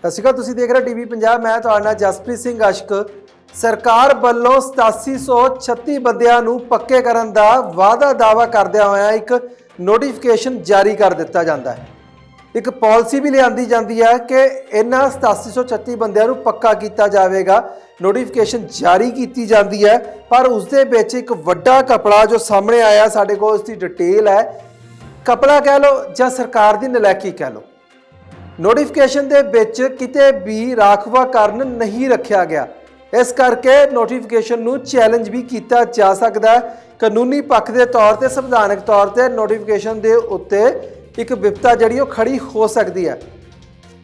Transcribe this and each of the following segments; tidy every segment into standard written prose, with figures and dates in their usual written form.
ਸਤਿ ਸ਼੍ਰੀ ਅਕਾਲ, ਤੁਸੀਂ ਦੇਖ ਰਹੇ ਟੀਵੀ ਪੰਜਾਬ। ਮੈਂ ਤੁਹਾਡਾ ਨਾਲ ਜਸਪ੍ਰੀਤ ਸਿੰਘ ਅਸ਼ਕ। ਸਰਕਾਰ ਵੱਲੋਂ 8736 ਬੰਦਿਆਂ ਨੂੰ ਪੱਕੇ ਕਰਨ ਦਾ ਵਾਅਦਾ ਦਾਅਵਾ ਕਰਦਿਆਂ ਹੋਇਆ ਇੱਕ ਨੋਟੀਫਿਕੇਸ਼ਨ ਜਾਰੀ ਕਰ ਦਿੱਤਾ ਜਾਂਦਾ ਹੈ। ਇੱਕ ਪਾਲਿਸੀ ਵੀ ਲਿਆਂਦੀ ਜਾਂਦੀ ਹੈ ਕਿ ਇਹਨਾਂ 8736 ਬੰਦਿਆਂ ਨੂੰ ਪੱਕਾ ਕੀਤਾ ਜਾਵੇਗਾ। ਨੋਟੀਫਿਕੇਸ਼ਨ ਜਾਰੀ ਕੀਤੀ ਜਾਂਦੀ ਹੈ, ਪਰ ਉਸ ਦੇ ਵਿੱਚ ਇੱਕ ਵੱਡਾ ਕਪੜਾ ਜੋ ਸਾਹਮਣੇ ਆਇਆ, ਸਾਡੇ ਕੋਲ ਉਸ ਦੀ ਡਿਟੇਲ ਹੈ। ਕਪੜਾ ਕਹਿ ਲਓ ਜਾਂ ਸਰਕਾਰ ਦੀ ਨਲਾਇਕੀ ਕਹਿ ਲਓ, ਨੋਟੀਫਿਕੇਸ਼ਨ ਦੇ ਵਿੱਚ ਕਿਤੇ ਵੀ ਰਾਖਵਾਂਕਰਨ ਨਹੀਂ ਰੱਖਿਆ ਗਿਆ। ਇਸ ਕਰਕੇ ਨੋਟੀਫਿਕੇਸ਼ਨ ਨੂੰ ਚੈਲੰਜ ਵੀ ਕੀਤਾ ਜਾ ਸਕਦਾ ਹੈ। ਕਾਨੂੰਨੀ ਪੱਖ ਦੇ ਤੌਰ ਤੇ, ਸੰਵਿਧਾਨਕ ਤੌਰ ਤੇ ਨੋਟੀਫਿਕੇਸ਼ਨ ਦੇ ਉੱਤੇ ਇੱਕ ਵਿਪਤਾ ਜਿਹੜੀ ਉਹ ਖੜੀ ਹੋ ਸਕਦੀ ਹੈ।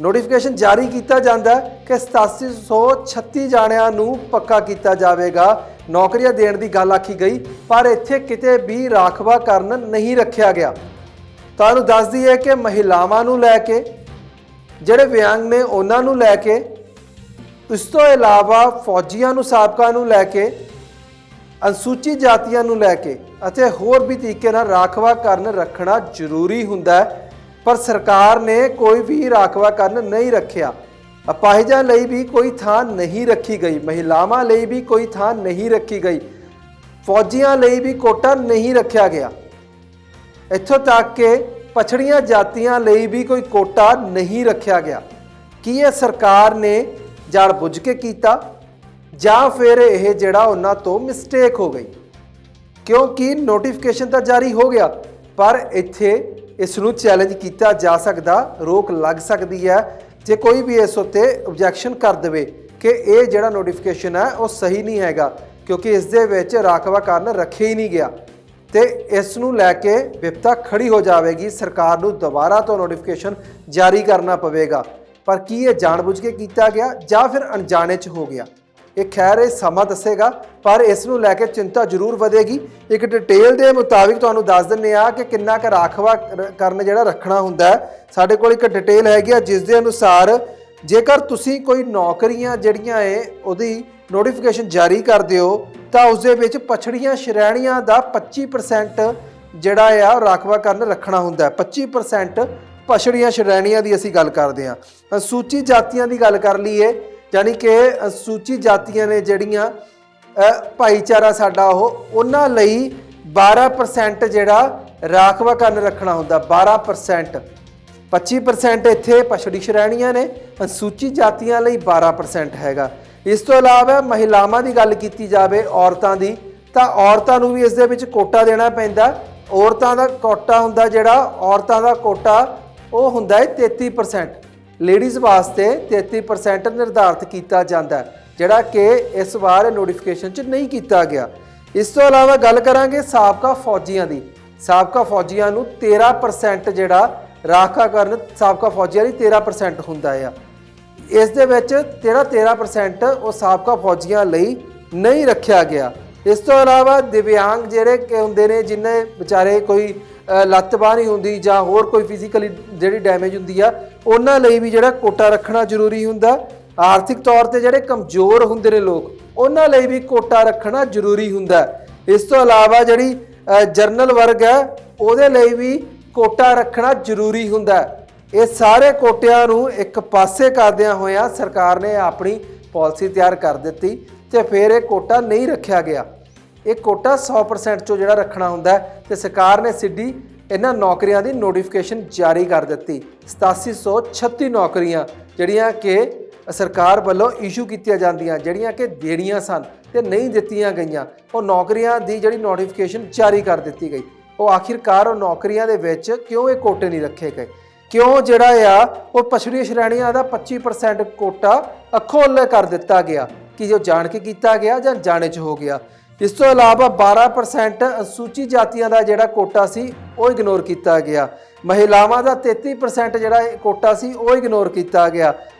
ਨੋਟੀਫਿਕੇਸ਼ਨ ਜਾਰੀ ਕੀਤਾ ਜਾਂਦਾ ਕਿ 8736 ਜਾਣਿਆਂ ਨੂੰ ਪੱਕਾ ਕੀਤਾ ਜਾਵੇਗਾ, ਨੌਕਰੀਆਂ ਦੇਣ ਦੀ ਗੱਲ ਆਖੀ ਗਈ, ਪਰ ਇੱਥੇ ਕਿਤੇ ਵੀ ਰਾਖਵਾਂਕਰਨ ਨਹੀਂ ਰੱਖਿਆ ਗਿਆ। ਤੁਹਾਨੂੰ ਦੱਸ ਦਈਏ ਕਿ ਮਹਿਲਾਵਾਂ ਨੂੰ ਲੈ ਕੇ, ਜਿਹੜੇ ਵਿਅੰਗ ਨੇ ਉਹਨਾਂ ਨੂੰ ਲੈ ਕੇ, ਇਸ ਤੋਂ ਇਲਾਵਾ ਫੌਜੀਆਂ ਨੂੰ, ਸਾਬਕਾ ਨੂੰ ਲੈ ਕੇ, ਅਨੁਸੂਚਿਤ ਜਾਤੀਆਂ ਨੂੰ ਲੈ ਕੇ ਅਤੇ ਹੋਰ ਵੀ ਤਰੀਕੇ ਨਾਲ ਰਾਖਵਾਂਕਰਨ ਰੱਖਣਾ ਜ਼ਰੂਰੀ ਹੁੰਦਾ ਹੈ, ਪਰ ਸਰਕਾਰ ਨੇ ਕੋਈ ਵੀ ਰਾਖਵਾਂਕਰਨ ਨਹੀਂ ਰੱਖਿਆ। ਅਪਾਹਿਜਾਂ ਲਈ ਵੀ ਕੋਈ ਥਾਂ ਨਹੀਂ ਰੱਖੀ ਗਈ, ਮਹਿਲਾਵਾਂ ਲਈ ਵੀ ਕੋਈ ਥਾਂ ਨਹੀਂ ਰੱਖੀ ਗਈ, ਫੌਜੀਆਂ ਲਈ ਵੀ ਕੋਟਾ ਨਹੀਂ ਰੱਖਿਆ ਗਿਆ। ਇੱਥੋਂ ਤੱਕ ਕਿ ਪਛੜੀਆਂ ਜਾਤੀਆਂ ਲਈ ਵੀ ਕੋਈ ਕੋਟਾ ਨਹੀਂ ਰੱਖਿਆ ਗਿਆ। ਕੀ ਇਹ ਸਰਕਾਰ ਨੇ ਜਾਣ ਬੁੱਝ ਕੇ ਕੀਤਾ ਜਾਂ ਫਿਰ ਇਹ ਜਿਹੜਾ ਉਹਨਾਂ ਤੋਂ ਮਿਸਟੇਕ ਹੋ ਗਈ? ਕਿਉਂਕਿ ਨੋਟੀਫਿਕੇਸ਼ਨ ਤਾਂ ਜਾਰੀ ਹੋ ਗਿਆ, ਪਰ ਇੱਥੇ ਇਸ ਨੂੰ ਚੈਲੰਜ ਕੀਤਾ ਜਾ ਸਕਦਾ, ਰੋਕ ਲੱਗ ਸਕਦੀ ਹੈ ਜੇ ਕੋਈ ਵੀ ਇਸ ਉੱਤੇ ਆਬਜੈਕਸ਼ਨ ਕਰ ਦੇਵੇ ਕਿ ਇਹ ਜਿਹੜਾ ਨੋਟੀਫਿਕੇਸ਼ਨ ਹੈ ਉਹ ਸਹੀ ਨਹੀਂ ਹੈਗਾ, ਕਿਉਂਕਿ ਇਸ ਦੇ ਵਿੱਚ ਰਾਖਵਾਂਕਰਨ ਰੱਖਿਆ ਹੀ ਨਹੀਂ ਗਿਆ। ਤੇ ਇਸ ਨੂੰ ਲੈ ਕੇ ਵਿਪਤਾ ਖੜੀ ਹੋ ਜਾਵੇਗੀ, ਸਰਕਾਰ ਨੂੰ ਦੁਬਾਰਾ ਤੋਂ ਨੋਟੀਫਿਕੇਸ਼ਨ ਜਾਰੀ ਕਰਨਾ ਪਵੇਗਾ। ਪਰ ਕੀ ਇਹ ਜਾਣਬੁੱਝ ਕੇ ਕੀਤਾ ਗਿਆ ਜਾਂ ਫਿਰ ਅਣਜਾਣੇ 'ਚ ਹੋ ਗਿਆ, ਇਹ ਖੈਰ ਇਹ ਸਮਾਂ ਦੱਸੇਗਾ, ਪਰ ਇਸ ਨੂੰ ਲੈ ਕੇ ਚਿੰਤਾ ਜ਼ਰੂਰ ਵਧੇਗੀ। ਇੱਕ ਡਿਟੇਲ ਦੇ ਮੁਤਾਬਿਕ ਤੁਹਾਨੂੰ ਦੱਸ ਦਿੰਦੇ ਆ ਕਿ ਕਿੰਨਾ ਕੁ ਰਾਖਵਾਂਕਰਨ ਜਿਹੜਾ ਰੱਖਣਾ ਹੁੰਦਾ ਹੈ। ਸਾਡੇ ਕੋਲ ਇੱਕ ਡਿਟੇਲ ਹੈਗੀ ਆ, ਜਿਸ ਦੇ ਅਨੁਸਾਰ ਜੇਕਰ ਤੁਸੀਂ ਕੋਈ ਨੌਕਰੀਆਂ ਜਿਹੜੀਆਂ ਏ ਉਹਦੀ ਨੋਟੀਫਿਕੇਸ਼ਨ ਜਾਰੀ ਕਰਦੇ ਹੋ ਤਾਂ ਉਸ ਦੇ ਵਿੱਚ ਪਛੜੀਆਂ ਸ਼੍ਰੇਣੀਆਂ ਦਾ 25% ਜਿਹੜਾ ਆ ਰਾਖਵਾਂਕਰਨ ਰੱਖਣਾ ਹੁੰਦਾ ਹੈ। 25% ਪਛੜੀਆਂ ਸ਼੍ਰੇਣੀਆਂ ਦੀ ਅਸੀਂ ਗੱਲ ਕਰਦੇ ਹਾਂ। ਅਨੁਸੂਚਿਤ ਜਾਤੀਆਂ ਦੀ ਗੱਲ ਕਰ ਲਈਏ, ਯਾਨੀ ਕਿ ਅਨੁਸੂਚਿਤ ਜਾਤੀਆਂ ਨੇ ਜਿਹੜੀਆਂ ਭਾਈਚਾਰਾ ਸਾਡਾ, ਉਹਨਾਂ ਲਈ 12% ਜਿਹੜਾ ਰਾਖਵਾਂਕਰਨ ਰੱਖਣਾ ਹੁੰਦਾ। 12%, 25% ਇੱਥੇ ਪਛੜੀ ਸ਼੍ਰੇਣੀਆਂ ਨੇ, ਅਨੁਸੂਚਿਤ ਜਾਤੀਆਂ ਲਈ 12% ਹੈਗਾ। ਇਸ ਤੋਂ ਇਲਾਵਾ ਮਹਿਲਾਵਾਂ ਦੀ ਗੱਲ ਕੀਤੀ ਜਾਵੇ, ਔਰਤਾਂ ਦੀ, ਤਾਂ ਔਰਤਾਂ ਨੂੰ ਵੀ ਇਸ ਦੇ ਵਿੱਚ ਕੋਟਾ ਦੇਣਾ ਪੈਂਦਾ। ਔਰਤਾਂ ਦਾ ਕੋਟਾ ਹੁੰਦਾ, ਜਿਹੜਾ ਔਰਤਾਂ ਦਾ ਕੋਟਾ ਉਹ ਹੁੰਦਾ ਹੈ 33%। ਲੇਡੀਜ਼ ਵਾਸਤੇ 33% ਨਿਰਧਾਰਿਤ ਕੀਤਾ ਜਾਂਦਾ, ਜਿਹੜਾ ਕਿ ਇਸ ਵਾਰ ਨੋਟੀਫਿਕੇਸ਼ਨ 'ਚ ਨਹੀਂ ਕੀਤਾ ਗਿਆ। ਇਸ ਤੋਂ ਇਲਾਵਾ ਗੱਲ ਕਰਾਂਗੇ ਸਾਬਕਾ ਫੌਜੀਆਂ ਦੀ। ਸਾਬਕਾ ਫੌਜੀਆਂ ਨੂੰ 13% ਜਿਹੜਾ ਰਾਖਵਾਂਕਰਨ ਸਾਬਕਾ ਫੌਜੀਆਂ ਲਈ 13% ਹੁੰਦਾ ਆ। ਇਸ ਦੇ ਵਿੱਚ 13% ਉਹ ਸਾਬਕਾ ਫੌਜੀਆਂ ਲਈ ਨਹੀਂ ਰੱਖਿਆ ਗਿਆ। ਇਸ ਤੋਂ ਇਲਾਵਾ ਦਿਵਿਆਂਗ ਜਿਹੜੇ ਕਿ ਹੁੰਦੇ ਨੇ, ਜਿਨ੍ਹਾਂ ਵਿਚਾਰੇ ਕੋਈ ਲੱਤ ਬਾਂਹ ਨਹੀਂ ਹੁੰਦੀ ਜਾਂ ਹੋਰ ਕੋਈ ਫਿਜ਼ੀਕਲੀ ਜਿਹੜੀ ਡੈਮੇਜ ਹੁੰਦੀ ਆ, ਉਹਨਾਂ ਲਈ ਵੀ ਜਿਹੜਾ ਕੋਟਾ ਰੱਖਣਾ ਜ਼ਰੂਰੀ ਹੁੰਦਾ। ਆਰਥਿਕ ਤੌਰ ਤੇ ਜਿਹੜੇ ਕਮਜ਼ੋਰ ਹੁੰਦੇ ਨੇ ਲੋਕ, ਉਹਨਾਂ ਲਈ ਵੀ ਕੋਟਾ ਰੱਖਣਾ ਜ਼ਰੂਰੀ ਹੁੰਦਾ। ਇਸ ਤੋਂ ਇਲਾਵਾ ਜਿਹੜੀ ਜਰਨਲ ਵਰਗ ਹੈ, ਉਹਦੇ ਲਈ ਵੀ ਕੋਟਾ ਰੱਖਣਾ ਜ਼ਰੂਰੀ ਹੁੰਦਾ। ਇਹ ਸਾਰੇ ਕੋਟਿਆਂ ਨੂੰ ਇੱਕ ਪਾਸੇ ਕਰਦਿਆਂ ਹੋਇਆਂ ਸਰਕਾਰ ਨੇ ਆਪਣੀ ਪਾਲਿਸੀ ਤਿਆਰ ਕਰ ਦਿੱਤੀ ਤੇ ਫਿਰ ਇਹ ਕੋਟਾ ਨਹੀਂ ਰੱਖਿਆ ਗਿਆ। ਇਹ ਕੋਟਾ 100% 'ਚੋਂ ਜਿਹੜਾ ਰੱਖਣਾ ਹੁੰਦਾ, ਤੇ ਸਰਕਾਰ ਨੇ ਸਿੱਧੀ ਇਹਨਾਂ ਨੌਕਰੀਆਂ ਦੀ ਨੋਟੀਫਿਕੇਸ਼ਨ ਜਾਰੀ ਕਰ ਦਿੱਤੀ। 8736 ਨੌਕਰੀਆਂ ਜਿਹੜੀਆਂ ਕਿ ਸਰਕਾਰ ਵੱਲੋਂ ਇਸ਼ੂ ਕੀਤੀਆਂ ਜਾਂਦੀਆਂ, ਜਿਹੜੀਆਂ ਕਿ ਦੇਣੀਆਂ ਸਨ ਤੇ ਨਹੀਂ ਦਿੱਤੀਆਂ ਗਈਆਂ, ਉਹ ਨੌਕਰੀਆਂ ਦੀ ਜਿਹੜੀ ਨੋਟੀਫਿਕੇਸ਼ਨ ਜਾਰੀ ਕਰ ਦਿੱਤੀ ਗਈ। ਉਹ ਆਖਿਰਕਾਰ ਉਹ ਨੌਕਰੀਆਂ ਦੇ ਵਿੱਚ ਕਿਉਂ ਇਹ ਕੋਟੇ ਨਹੀਂ ਰੱਖੇ ਗਏ? ਕਿਉਂ ਜਿਹੜਾ ਆ ਉਹ ਪਛੜੀ ਸ਼੍ਰੇਣੀਆਂ ਦਾ 25% ਕੋਟਾ ਅੱਖੋਂ ਓਹਲੇ ਕਰ ਦਿੱਤਾ ਗਿਆ? ਕਿ ਜੋ ਜਾਣ ਕੇ ਕੀਤਾ ਗਿਆ ਜਾਂ ਜਾਣੇ 'ਚ ਹੋ ਗਿਆ? ਇਸ ਤੋਂ ਇਲਾਵਾ 12% ਅਨੁਸੂਚਿਤ ਜਾਤੀਆਂ ਦਾ ਜਿਹੜਾ ਕੋਟਾ ਸੀ ਉਹ ਇਗਨੋਰ ਕੀਤਾ ਗਿਆ। ਮਹਿਲਾਵਾਂ ਦਾ 33% ਜਿਹੜਾ ਕੋਟਾ ਸੀ ਉਹ ਇਗਨੋਰ ਕੀਤਾ ਗਿਆ।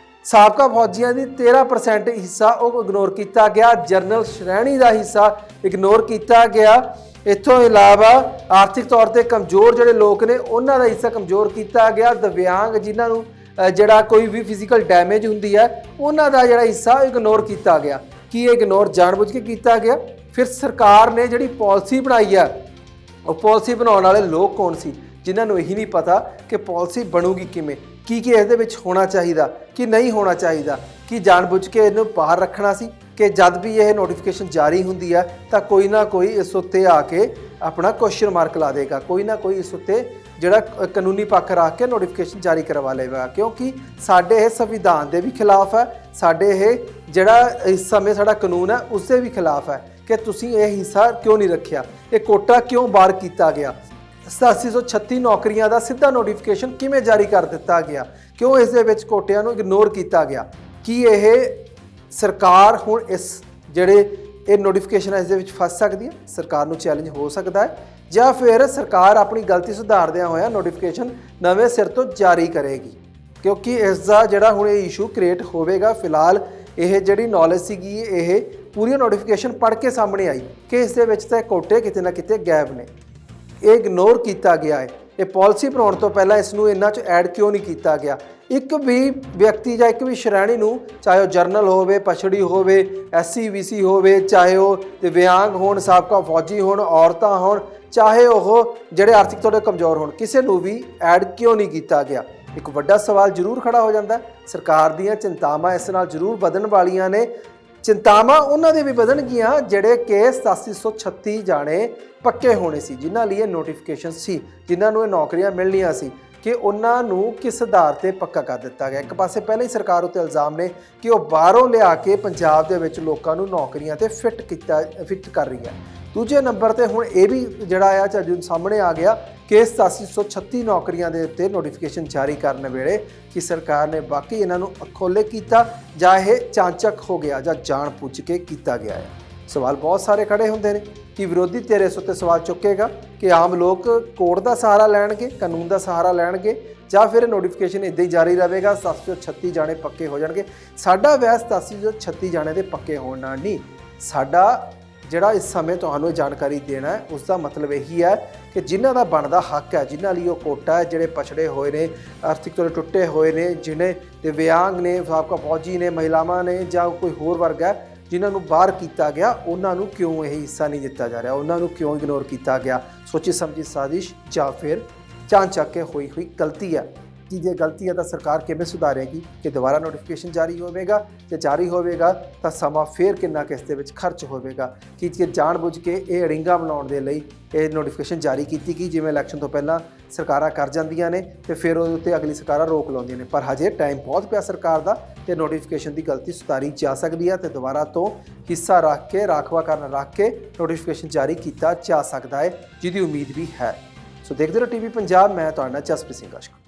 ਸਾਬਕਾ ਫੌਜੀਆਂ ਦੀ 13% ਹਿੱਸਾ ਉਹ ਇਗਨੋਰ ਕੀਤਾ ਗਿਆ। ਜਰਨਲ ਸ਼੍ਰੇਣੀ ਦਾ ਹਿੱਸਾ ਇਗਨੋਰ ਕੀਤਾ ਗਿਆ। ਇੱਥੋਂ ਇਲਾਵਾ ਆਰਥਿਕ ਤੌਰ ਤੇ ਕਮਜ਼ੋਰ ਜਿਹੜੇ ਲੋਕ ਨੇ, ਉਹਨਾਂ ਦਾ ਹਿੱਸਾ ਕਮਜ਼ੋਰ ਕੀਤਾ ਗਿਆ। ਦਿਵਿਆਂਗ, ਜਿਨ੍ਹਾਂ ਨੂੰ ਜਿਹੜਾ ਕੋਈ ਵੀ ਫਿਜ਼ੀਕਲ ਡੈਮੇਜ ਹੁੰਦੀ ਹੈ, ਉਹਨਾਂ ਦਾ ਜਿਹੜਾ ਹਿੱਸਾ ਇਗਨੋਰ ਕੀਤਾ ਗਿਆ। ਕੀ ਇਹ ਇਗਨੋਰ ਜਾਣਬੁੱਝ ਕੇ ਕੀਤਾ ਗਿਆ? ਫਿਰ ਸਰਕਾਰ ਨੇ ਜਿਹੜੀ ਪਾਲਿਸੀ ਬਣਾਈ ਹੈ, ਉਹ ਪਾਲਿਸੀ ਬਣਾਉਣ ਵਾਲੇ ਲੋਕ ਕੌਣ ਸੀ, ਜਿਨ੍ਹਾਂ ਨੂੰ ਇਹੀ ਨਹੀਂ ਪਤਾ ਕਿ ਪਾਲਿਸੀ ਬਣੂਗੀ ਕਿਵੇਂ? ਕੀ ਇਸ ਦੇ ਵਿੱਚ ਹੋਣਾ ਚਾਹੀਦਾ ਕਿ ਨਹੀਂ ਹੋਣਾ ਚਾਹੀਦਾ, ਕਿ ਜਾਣਬੁੱਝ ਕੇ ਇਹਨੂੰ ਬਾਹਰ ਰੱਖਣਾ ਸੀ ਕਿ ਜਦ ਵੀ ਇਹ ਨੋਟੀਫਿਕੇਸ਼ਨ ਜਾਰੀ ਹੁੰਦੀ ਹੈ ਤਾਂ ਕੋਈ ਨਾ ਕੋਈ ਇਸ ਉੱਤੇ ਆ ਕੇ ਆਪਣਾ ਕੁਐਸਚਨ ਮਾਰਕ ਲਾ ਦੇਗਾ, ਕੋਈ ਨਾ ਕੋਈ ਇਸ ਉੱਤੇ ਜਿਹੜਾ ਕਾਨੂੰਨੀ ਪੱਖ ਰੱਖ ਕੇ ਨੋਟੀਫਿਕੇਸ਼ਨ ਜਾਰੀ ਕਰਵਾ ਲਏਗਾ, ਕਿਉਂਕਿ ਸਾਡੇ ਇਹ ਸੰਵਿਧਾਨ ਦੇ ਵੀ ਖਿਲਾਫ ਹੈ, ਸਾਡੇ ਇਹ ਜਿਹੜਾ ਇਸ ਸਮੇਂ ਸਾਡਾ ਕਾਨੂੰਨ ਹੈ ਉਸ ਦੇ ਵੀ ਖਿਲਾਫ ਹੈ ਕਿ ਤੁਸੀਂ ਇਹ ਹਿੱਸਾ ਕਿਉਂ ਨਹੀਂ ਰੱਖਿਆ, ਇਹ ਕੋਟਾ ਕਿਉਂ ਬਾਹਰ ਕੀਤਾ ਗਿਆ, 8736 ਨੌਕਰੀਆਂ ਦਾ ਸਿੱਧਾ ਨੋਟੀਫਿਕੇਸ਼ਨ ਕਿਵੇਂ ਜਾਰੀ ਕਰ ਦਿੱਤਾ ਗਿਆ, ਕਿਉਂ ਇਸ ਦੇ ਵਿੱਚ ਕੋਟਿਆਂ ਨੂੰ ਇਗਨੋਰ ਕੀਤਾ ਗਿਆ। ਕੀ ਇਹ ਸਰਕਾਰ ਹੁਣ ਇਸ ਜਿਹੜੇ ਇਹ ਨੋਟੀਫਿਕੇਸ਼ਨ ਹੈ ਇਸ ਦੇ ਵਿੱਚ ਫਸ ਸਕਦੀ ਹੈ, ਸਰਕਾਰ ਨੂੰ ਚੈਲੰਜ ਹੋ ਸਕਦਾ ਹੈ, ਜਾਂ ਫਿਰ ਸਰਕਾਰ ਆਪਣੀ ਗਲਤੀ ਸੁਧਾਰਦਿਆਂ ਹੋਇਆ ਨੋਟੀਫਿਕੇਸ਼ਨ ਨਵੇਂ ਸਿਰ ਤੋਂ ਜਾਰੀ ਕਰੇਗੀ, ਕਿਉਂਕਿ ਇਸ ਦਾ ਜਿਹੜਾ ਹੁਣ ਇਹ ਇਸ਼ੂ ਕ੍ਰੀਏਟ ਹੋਵੇਗਾ। ਫਿਲਹਾਲ ਇਹ ਜਿਹੜੀ ਨੌਲੇਜ ਸੀਗੀ ਇਹ ਪੂਰੀ ਨੋਟੀਫਿਕੇਸ਼ਨ ਪੜ੍ਹ ਕੇ ਸਾਹਮਣੇ ਆਈ ਕਿ ਇਸ ਦੇ ਵਿੱਚ ਤਾਂ ਕੋਟੇ ਕਿਤੇ ਨਾ ਕਿਤੇ ਗੈਪ ਨੇ, ਇਹ ਇਗਨੋਰ ਕੀਤਾ ਗਿਆ ਹੈ। ਇਹ ਪਾਲਿਸੀ ਬਣਾਉਣ ਤੋਂ ਪਹਿਲਾਂ ਇਸ ਨੂੰ ਇਹਨਾਂ 'ਚ ਐਡ ਕਿਉਂ ਨਹੀਂ ਕੀਤਾ ਗਿਆ। ਇੱਕ ਵੀ ਵਿਅਕਤੀ ਜਾਂ ਇੱਕ ਵੀ ਸ਼੍ਰੇਣੀ ਨੂੰ, ਚਾਹੇ ਉਹ ਜਰਨਲ ਹੋਵੇ, ਪਛੜੀ ਹੋਵੇ, SC BC ਹੋਵੇ, ਚਾਹੇ ਉਹ ਦਿਵਿਆਂਗ ਹੋਣ, ਸਾਬਕਾ ਫੌਜੀ ਹੋਣ, ਔਰਤਾਂ ਹੋਣ, ਚਾਹੇ ਉਹ ਜਿਹੜੇ ਆਰਥਿਕ ਤੌਰ 'ਤੇ ਕਮਜ਼ੋਰ ਹੋਣ, ਕਿਸੇ ਨੂੰ ਵੀ ਐਡ ਕਿਉਂ ਨਹੀਂ ਕੀਤਾ ਗਿਆ। ਇੱਕ ਵੱਡਾ ਸਵਾਲ ਜ਼ਰੂਰ ਖੜਾ ਹੋ ਜਾਂਦਾ। ਸਰਕਾਰ ਦੀਆਂ ਚਿੰਤਾਵਾਂ ਇਸ ਨਾਲ ਜ਼ਰੂਰ ਵਧਣ ਵਾਲੀਆਂ ਨੇ। ਚਿੰਤਾਵਾਂ ਉਹਨਾਂ ਦੇ ਵੀ ਵਧਣਗੀਆਂ ਜਿਹੜੇ ਕਿ 8736 ਜਾਣੇ ਪੱਕੇ ਹੋਣੇ ਸੀ, ਜਿਨ੍ਹਾਂ ਲਈ ਇਹ ਨੋਟੀਫਿਕੇਸ਼ਨ ਸੀ, ਜਿਨ੍ਹਾਂ ਨੂੰ ਇਹ ਨੌਕਰੀਆਂ ਮਿਲਣੀਆਂ ਸੀ, ਕਿ ਉਹਨਾਂ ਨੂੰ ਕਿਸ ਆਧਾਰ ਤੇ ਪੱਕਾ ਕਰ ਦਿੱਤਾ ਗਿਆ। ਇੱਕ ਪਾਸੇ ਪਹਿਲਾਂ ਹੀ ਸਰਕਾਰ ਉੱਤੇ ਇਲਜ਼ਾਮ ਨੇ ਕਿ ਉਹ ਬਾਹਰੋਂ ਲਿਆ ਕੇ ਪੰਜਾਬ ਦੇ ਵਿੱਚ ਲੋਕਾਂ ਨੂੰ ਨੌਕਰੀਆਂ ਤੇ ਫਿੱਟ ਕਰ ਰਹੀ ਹੈ। ਦੂਜੇ ਨੰਬਰ ਤੇ ਹੁਣ ਇਹ ਵੀ ਜਿਹੜਾ ਆ ਝੱਜੂ ਸਾਹਮਣੇ ਆ ਗਿਆ ਕਿ 8736 ਨੌਕਰੀਆਂ ਦੇ ਉੱਤੇ ਨੋਟੀਫਿਕੇਸ਼ਨ ਜਾਰੀ ਕਰਨ ਵੇਲੇ ਕਿ ਸਰਕਾਰ ਨੇ ਬਾਕੀ ਇਹਨਾਂ ਨੂੰ ਅਖੋਲੇ ਕੀਤਾ ਜਾਂ ਇਹ ਚਾਂਚਕ ਹੋ ਗਿਆ ਜਾਂ ਜਾਣ ਬੁੱਝ ਕੇ ਕੀਤਾ ਗਿਆ ਹੈ। ਸਵਾਲ ਬਹੁਤ ਸਾਰੇ ਖੜੇ ਹੁੰਦੇ ਨੇ ਕਿ ਵਿਰੋਧੀ ਧਿਰ ਇਸ ਉੱਤੇ ਸਵਾਲ ਚੁੱਕੇਗਾ ਕਿ ਆਮ ਲੋਕ ਕੋਰਟ ਦਾ ਸਹਾਰਾ ਲੈਣਗੇ, ਕਾਨੂੰਨ ਦਾ ਸਹਾਰਾ ਲੈਣਗੇ, ਜਾਂ ਫਿਰ ਨੋਟੀਫਿਕੇਸ਼ਨ ਇੱਦਾਂ ਹੀ ਜਾਰੀ ਰਹੇਗਾ, 8736 ਜਾਣੇ ਪੱਕੇ ਹੋ ਜਾਣਗੇ। ਸਾਡਾ ਵੈਸ 8736 ਜਾਣੇ ਦੇ ਪੱਕੇ ਹੋਣ ਨਾਲ ਨਹੀਂ, ਸਾਡਾ ਜਿਹੜਾ ਇਸ ਸਮੇਂ ਤੁਹਾਨੂੰ ਜਾਣਕਾਰੀ ਦੇਣਾ ਹੈ ਉਸ ਦਾ ਮਤਲਬ ਇਹੀ ਹੈ ਕਿ ਜਿਨ੍ਹਾਂ ਦਾ ਬਣਦਾ ਹੱਕ ਹੈ, ਜਿਨ੍ਹਾਂ ਲਈ ਉਹ ਕੋਟਾ ਹੈ, ਜਿਹੜੇ ਪਛੜੇ ਹੋਏ ਨੇ, ਆਰਥਿਕ ਤੌਰ ਟੁੱਟੇ ਹੋਏ ਨੇ, ਜਿਹਨੇ ਦਿਵਿਆਂਗ ਨੇ, ਸਾਬਕਾ ਫੌਜੀ ਨੇ, ਮਹਿਲਾਵਾਂ ਨੇ, ਜਾਂ ਕੋਈ ਹੋਰ ਵਰਗ ਹੈ ਜਿਨ੍ਹਾਂ ਨੂੰ ਬਾਹਰ ਕੀਤਾ ਗਿਆ, ਉਹਨਾਂ ਨੂੰ ਕਿਉਂ ਇਹ ਹਿੱਸਾ ਨਹੀਂ ਦਿੱਤਾ ਜਾ ਰਿਹਾ, ਉਹਨਾਂ ਨੂੰ ਕਿਉਂ ਇਗਨੋਰ ਕੀਤਾ ਗਿਆ। ਸੋਚੀ ਸਮਝੀ ਸਾਜ਼ਿਸ਼ ਜਾਂ ਫਿਰ ਚਾਂਚਕ ਕੇ ਹੋਈ ਗਲਤੀ ਹੈ। ਕਿ ਜੇ ਗਲਤੀ ਹੈ ਤਾਂ ਸਰਕਾਰ ਕਿਵੇਂ ਸੁਧਾਰੇਗੀ, ਕਿ ਦੁਬਾਰਾ ਨੋਟੀਫਿਕੇਸ਼ਨ ਜਾਰੀ ਹੋਵੇਗਾ, ਜੇ ਜਾਰੀ ਹੋਵੇਗਾ ਤਾਂ ਸਮਾਂ ਫੇਰ ਕਿੰਨਾ ਕਿਸ ਦੇ ਵਿੱਚ ਖਰਚ ਹੋਵੇਗਾ, ਕਿ ਜਾਣਬੁੱਝ ਕੇ ਇਹ ਅੜਿੰਗਾ ਬਣਾਉਣ ਦੇ ਲਈ ਇਹ ਨੋਟੀਫਿਕੇਸ਼ਨ ਜਾਰੀ ਕੀਤੀ ਗਈ, ਜਿਵੇਂ ਇਲੈਕਸ਼ਨ ਤੋਂ ਪਹਿਲਾਂ ਸਰਕਾਰਾਂ ਕਰ ਜਾਂਦੀਆਂ ਨੇ ਤੇ ਫਿਰ ਉਹਦੇ ਉੱਤੇ ਅਗਲੀ ਸਰਕਾਰਾਂ ਰੋਕ ਲਾਉਂਦੀਆਂ ਨੇ। ਪਰ ਹਜੇ ਟਾਈਮ ਬਹੁਤ ਪਿਆ ਸਰਕਾਰ ਦਾ, ਤੇ ਨੋਟੀਫਿਕੇਸ਼ਨ ਦੀ ਗਲਤੀ ਸੁਧਾਰੀ ਜਾ ਸਕਦੀ ਹੈ ਤੇ ਦੁਬਾਰਾ ਤੋਂ ਹਿੱਸਾ ਰੱਖ ਕੇ, ਰਾਖਵਾਂਕਰਨ ਰੱਖ ਕੇ ਨੋਟੀਫਿਕੇਸ਼ਨ ਜਾਰੀ ਕੀਤਾ ਜਾ ਸਕਦਾ ਹੈ, ਜਿਹਦੀ ਉਮੀਦ ਵੀ ਹੈ। ਸੋ ਦੇਖਦੇ ਰਹੋ TV ਪੰਜਾਬ। ਮੈਂ ਤੁਹਾਡਾ ਜਸਪ੍ਰੀਤ ਸਿੰਘ ਆਸ਼ਕ।